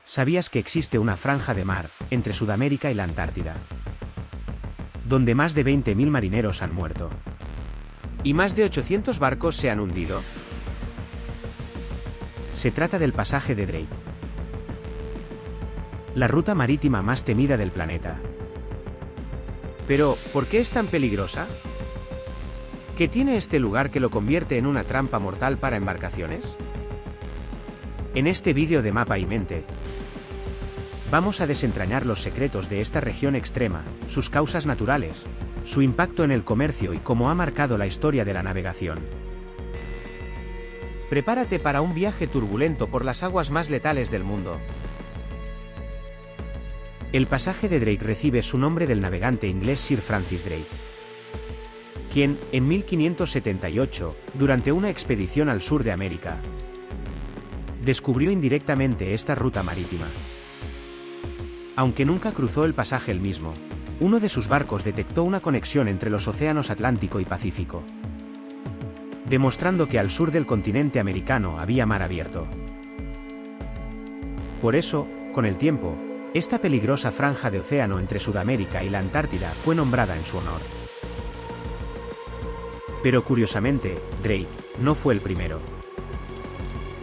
¿Sabías que existe una franja de mar entre Sudamérica y la Antártida, donde más de 20.000 marineros han muerto y más de 800 barcos se han hundido? Se trata del pasaje de Drake, la ruta marítima más temida del planeta. Pero, ¿por qué es tan peligrosa? ¿Qué tiene este lugar que lo convierte en una trampa mortal para embarcaciones? En este vídeo de Mapa y Mente, vamos a desentrañar los secretos de esta región extrema, sus causas naturales, su impacto en el comercio y cómo ha marcado la historia de la navegación. Prepárate para un viaje turbulento por las aguas más letales del mundo. El pasaje de Drake recibe su nombre del navegante inglés Sir Francis Drake, quien, en 1578, durante una expedición al sur de América, descubrió indirectamente esta ruta marítima. Aunque nunca cruzó el pasaje él mismo, uno de sus barcos detectó una conexión entre los océanos Atlántico y Pacífico, demostrando que al sur del continente americano había mar abierto. Por eso, con el tiempo, esta peligrosa franja de océano entre Sudamérica y la Antártida fue nombrada en su honor. Pero curiosamente, Drake no fue el primero.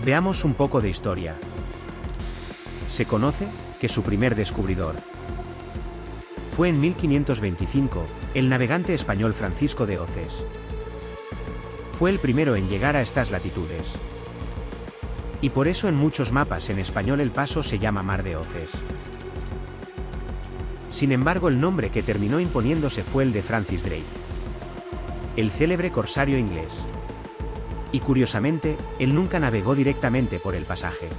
Veamos un poco de historia. Se conoce que su primer descubridor fue en 1525, el navegante español Francisco de Oces. Fue el primero en llegar a estas latitudes. Y por eso en muchos mapas en español el paso se llama Mar de Oces. Sin embargo, el nombre que terminó imponiéndose fue el de Francis Drake, el célebre corsario inglés. Y curiosamente, él nunca navegó directamente por el pasaje.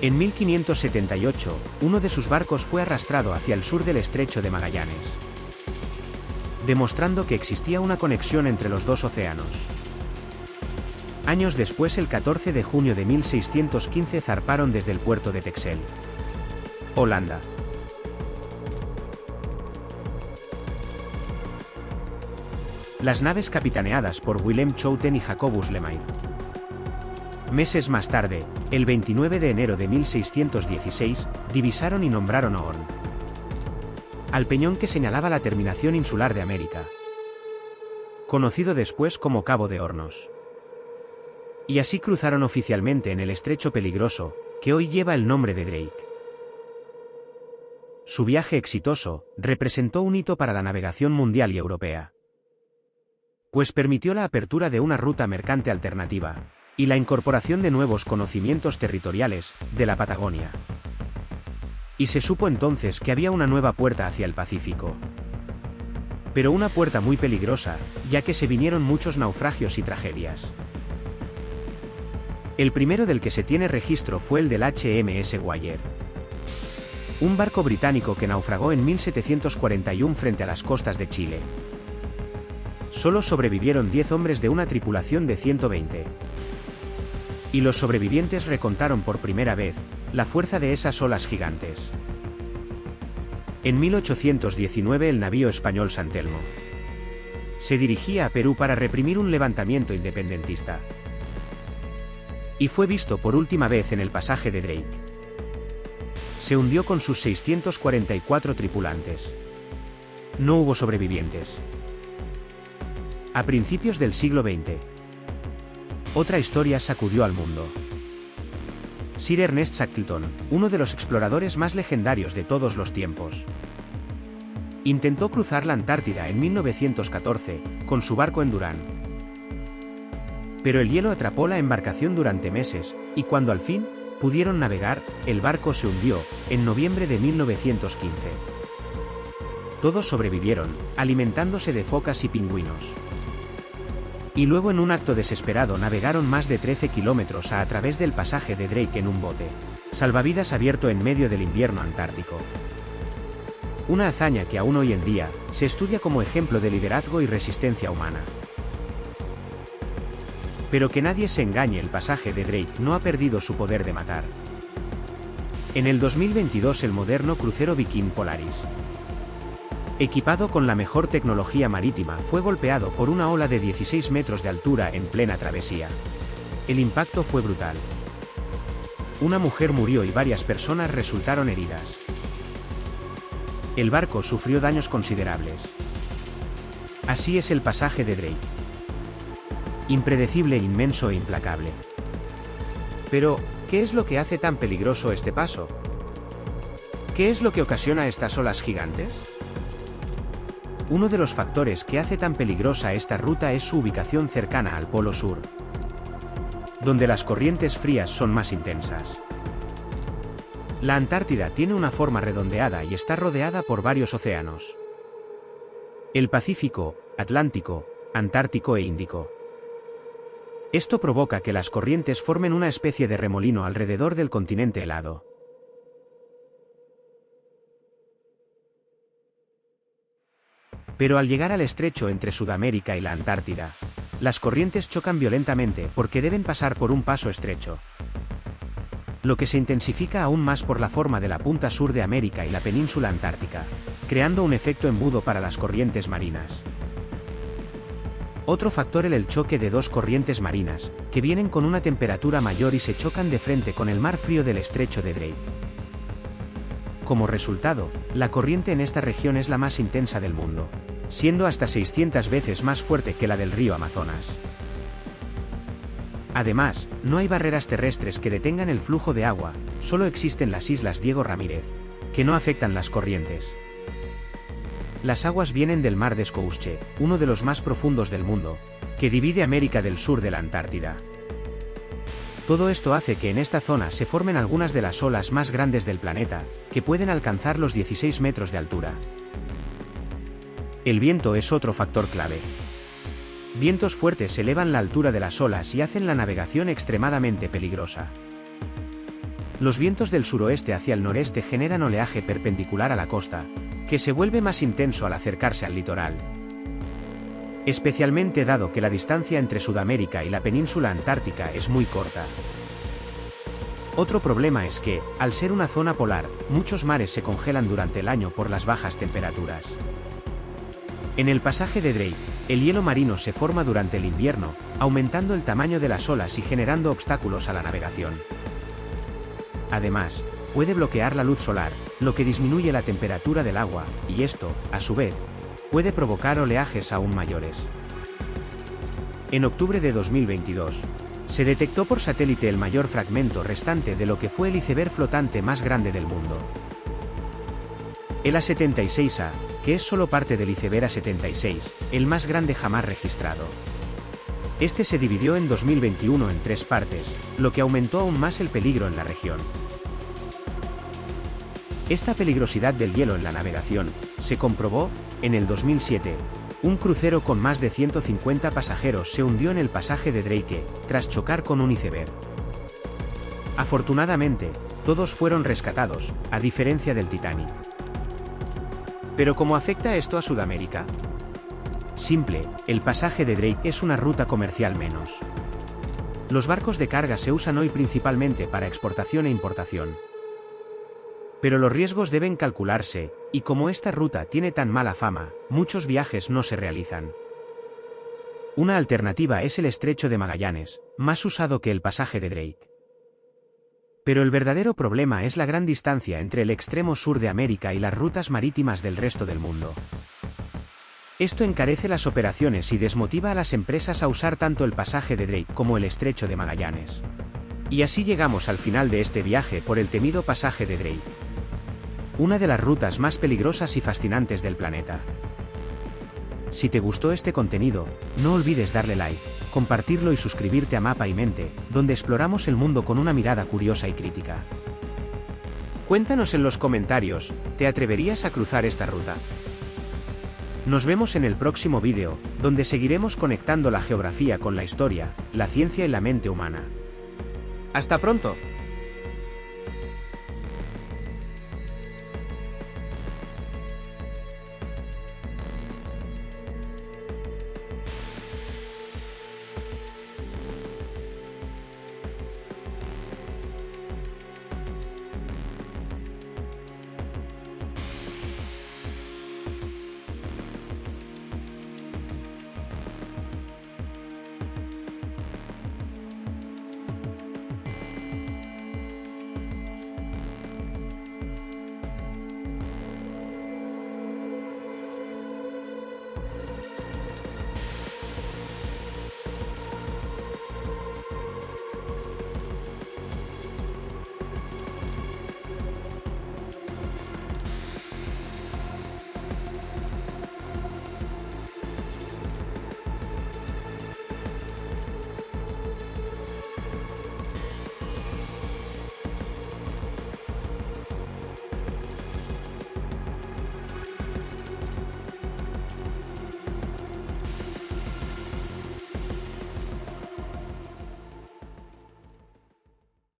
En 1578, uno de sus barcos fue arrastrado hacia el sur del estrecho de Magallanes, demostrando que existía una conexión entre los dos océanos. Años después, el 14 de junio de 1615 zarparon desde el puerto de Texel, Holanda. Las naves capitaneadas por Willem Schouten y Jacobus Lemaire. Meses más tarde, el 29 de enero de 1616, divisaron y nombraron Horn al peñón que señalaba la terminación insular de América, conocido después como Cabo de Hornos. Y así cruzaron oficialmente en el estrecho peligroso, que hoy lleva el nombre de Drake. Su viaje exitoso representó un hito para la navegación mundial y europea, pues permitió la apertura de una ruta mercante alternativa y la incorporación de nuevos conocimientos territoriales de la Patagonia. Y se supo entonces que había una nueva puerta hacia el Pacífico. Pero una puerta muy peligrosa, ya que se vinieron muchos naufragios y tragedias. El primero del que se tiene registro fue el del HMS Guayer, un barco británico que naufragó en 1741 frente a las costas de Chile. Solo sobrevivieron 10 hombres de una tripulación de 120. Y los sobrevivientes recontaron por primera vez la fuerza de esas olas gigantes. En 1819 el navío español San Telmo se dirigía a Perú para reprimir un levantamiento independentista. Y fue visto por última vez en el pasaje de Drake. Se hundió con sus 644 tripulantes. No hubo sobrevivientes. A principios del siglo XX, otra historia sacudió al mundo. Sir Ernest Shackleton, uno de los exploradores más legendarios de todos los tiempos, intentó cruzar la Antártida en 1914, con su barco Endurán. Pero el hielo atrapó la embarcación durante meses, y cuando al fin pudieron navegar, el barco se hundió, en noviembre de 1915. Todos sobrevivieron, alimentándose de focas y pingüinos. Y luego en un acto desesperado navegaron más de 13 kilómetros a través del pasaje de Drake en un bote salvavidas abierto en medio del invierno antártico. Una hazaña que aún hoy en día se estudia como ejemplo de liderazgo y resistencia humana. Pero que nadie se engañe, el pasaje de Drake no ha perdido su poder de matar. En el 2022 el moderno crucero Viking Polaris, equipado con la mejor tecnología marítima, fue golpeado por una ola de 16 metros de altura en plena travesía. El impacto fue brutal. una mujer murió y varias personas resultaron heridas. El barco sufrió daños considerables. Así es el pasaje de Drake. Impredecible, inmenso e implacable. Pero, ¿qué es lo que hace tan peligroso este paso? ¿Qué es lo que ocasiona estas olas gigantes? Uno de los factores que hace tan peligrosa esta ruta es su ubicación cercana al Polo Sur, donde las corrientes frías son más intensas. La Antártida tiene una forma redondeada y está rodeada por varios océanos: el Pacífico, Atlántico, Antártico e Índico. Esto provoca que las corrientes formen una especie de remolino alrededor del continente helado. Pero al llegar al estrecho entre Sudamérica y la Antártida, las corrientes chocan violentamente porque deben pasar por un paso estrecho, lo que se intensifica aún más por la forma de la punta sur de América y la península antártica, creando un efecto embudo para las corrientes marinas. Otro factor es el choque de dos corrientes marinas, que vienen con una temperatura mayor y se chocan de frente con el mar frío del estrecho de Drake. Como resultado, la corriente en esta región es la más intensa del mundo, siendo hasta 600 veces más fuerte que la del río Amazonas. Además, no hay barreras terrestres que detengan el flujo de agua, solo existen las islas Diego Ramírez, que no afectan las corrientes. Las aguas vienen del mar de Scousche, uno de los más profundos del mundo, que divide América del Sur de la Antártida. Todo esto hace que en esta zona se formen algunas de las olas más grandes del planeta, que pueden alcanzar los 16 metros de altura. El viento es otro factor clave. Vientos fuertes elevan la altura de las olas y hacen la navegación extremadamente peligrosa. Los vientos del suroeste hacia el noreste generan oleaje perpendicular a la costa, que se vuelve más intenso al acercarse al litoral. Especialmente dado que la distancia entre Sudamérica y la península antártica es muy corta. Otro problema es que, al ser una zona polar, muchos mares se congelan durante el año por las bajas temperaturas. En el pasaje de Drake, el hielo marino se forma durante el invierno, aumentando el tamaño de las olas y generando obstáculos a la navegación. Además, puede bloquear la luz solar, lo que disminuye la temperatura del agua, y esto, a su vez, puede provocar oleajes aún mayores. En octubre de 2022, se detectó por satélite el mayor fragmento restante de lo que fue el iceberg flotante más grande del mundo. El A76A, que es solo parte del iceberg A76, el más grande jamás registrado. Este se dividió en 2021 en 3 partes, lo que aumentó aún más el peligro en la región. Esta peligrosidad del hielo en la navegación se comprobó, en el 2007, un crucero con más de 150 pasajeros se hundió en el pasaje de Drake, tras chocar con un iceberg. Afortunadamente, todos fueron rescatados, a diferencia del Titanic. ¿Pero cómo afecta esto a Sudamérica? Simple, el pasaje de Drake es una ruta comercial menos. Los barcos de carga se usan hoy principalmente para exportación e importación. Pero los riesgos deben calcularse, y como esta ruta tiene tan mala fama, muchos viajes no se realizan. Una alternativa es el Estrecho de Magallanes, más usado que el pasaje de Drake. Pero el verdadero problema es la gran distancia entre el extremo sur de América y las rutas marítimas del resto del mundo. Esto encarece las operaciones y desmotiva a las empresas a usar tanto el pasaje de Drake como el Estrecho de Magallanes. Y así llegamos al final de este viaje por el temido pasaje de Drake. Una de las rutas más peligrosas y fascinantes del planeta. Si te gustó este contenido, no olvides darle like, compartirlo y suscribirte a Mapa y Mente, donde exploramos el mundo con una mirada curiosa y crítica. Cuéntanos en los comentarios, ¿te atreverías a cruzar esta ruta? Nos vemos en el próximo vídeo, donde seguiremos conectando la geografía con la historia, la ciencia y la mente humana. ¡Hasta pronto!